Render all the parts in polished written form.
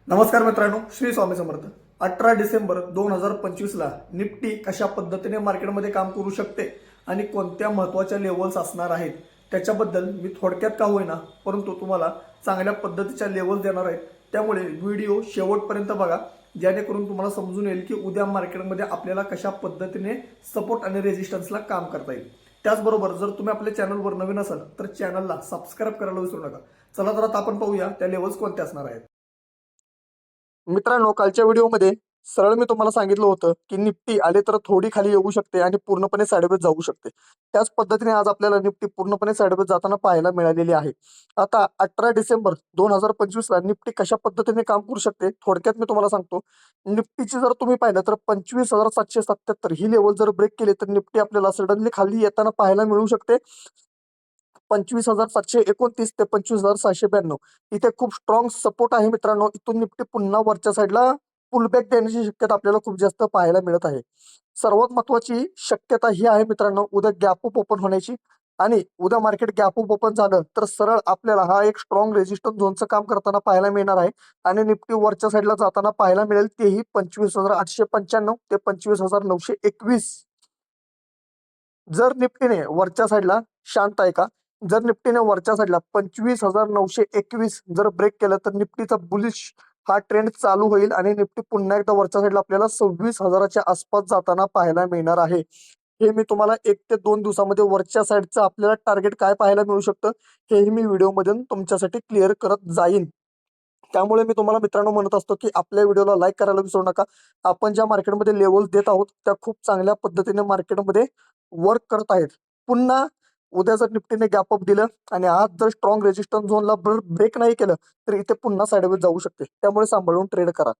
नमस्कार मित्रांनो, श्री स्वामी समर्थ। 18 डिसेंबर 2025 ला निफ्टी कशा पद्धतीने मार्केटमध्ये काम करू शकते आणि कोणत्या महत्त्वाच्या लेवल्स असणार आहेत त्याच्याबद्दल मी थोडक्यात का होईना परंतु तुम्हाला चांगल्या पद्धतीच्या लेवल्स देणार आहे। त्यामुळे व्हिडिओ शेवटपर्यंत बघा, जेणेकरून तुम्हाला समजून येईल की उद्या मार्केटमध्ये आपल्याला कशा पद्धतीने सपोर्ट आणि रेजिस्टन्सला काम करता येईल। त्याचबरोबर जर तुम्ही आपल्या चॅनलवर नवीन असाल तर चॅनलला सबस्क्राइब करायला विसरू नका। चला तर आता आपण पाहूया त्या लेवल्स कोणत्या असणार आहेत। मित्रांनो, कालच्या व्हिडिओमध्ये सरळ मी तुम्हाला सांगितलं होतं की निफ्टी आले तर थोडी खाली येऊ शकते आणि पूर्णपणे साइडवेज जाऊ शकते। त्याच पद्धतीने आज आपल्याला निफ्टी पूर्णपणे साइडवेज जाताना पाहायला मिळालेली आहे। आता 18 डिसेंबर 2025 ला निफ्टी कशा पद्धतीने काम करू शकते थोडक्यात मी तुम्हाला सांगतो। निफ्टीची जर तुम्ही पाहिलं तर 25,777 ही लेवल जर ब्रेक केली तर निफ्टी आपल्याला सडनली खाली येताना पाहायला मिळू शकते 25,729 ते 25,792। इथे खूप स्ट्रॉंग सपोर्ट आहे मित्रांनो। इथून निफ्टी पुन्हा वरच्या साईडला पुलबॅक देण्याची शक्यता आपल्याला खूप जास्त पाहायला मिळत आहे। सर्वात महत्त्वाची शक्यता ही आहे मित्रांनो उद्या गॅप अप ओपन होण्याची, आणि उद्या मार्केट गॅप अप ओपन झालं तर सरळ आपल्याला हा एक स्ट्रॉंग रेजिस्टन्स झोनचं काम करताना पाहायला मिळणार आहे आणि निफ्टी वरच्या साईडला जाताना पाहायला मिळेल तेही 25,895 ते 25,921। जर निफ्टीने वरच्या साईडला शांत आहे का, जर निफ्टीने वरच्या साईडला 25,921 जर ब्रेक केलं तर निफ्टीचा बुलिश हा ट्रेंड चालू होईल आणि निफ्टी पुन्हा एकदा वरच्या साईडला आपल्याला 26,000च्या आसपास जाताना पाहायला मिळणार आहे। हे मी तुम्हाला 1 ते 2 दिवसामध्ये वरच्या साईडचं आपल्याला टार्गेट काय पाहायला मिळू शकतं हेही मी व्हिडिओमध्ये तुमच्यासाठी क्लिअर करत जाईन। त्यामुळे मी तुम्हाला मित्रांनो म्हणत असतो की आपल्या व्हिडिओला लाईक करायला विसरू नका। आपण ज्या मार्केटमध्ये लेवल्स देत आहोत त्या खूप चांगल्या पद्धतीने मार्केटमध्ये वर्क करत आहेत। पुन्हा उद्या जर निफ्टीने गॅप अप दिलं आणि आज जर स्ट्रॉंग रेजिस्टन्स झोनला ब्रेक नाही केलं तर इथे पुन्हा साइडवेज जाऊ शकते। त्यामुळे सांभाळून ट्रेड करा।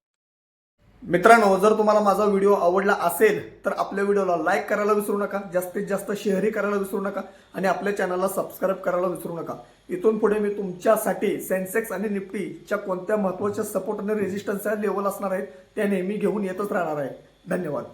मित्रांनो, जर तुम्हाला माझा व्हिडिओ आवडला असेल तर आपल्या व्हिडिओला लाईक करायला विसरू नका, जास्तीत जास्त शेअरही करायला विसरू नका आणि आपल्या चॅनलला सबस्क्राइब करायला विसरू नका। इथून पुढे मी तुमच्यासाठी सेन्सेक्स आणि निफ्टीच्या कोणत्या महत्त्वाच्या सपोर्ट आणि रेजिस्टन्सच्या लेवल असणार आहेत त्या नेहमी घेऊन येतच राहणार आहे। धन्यवाद।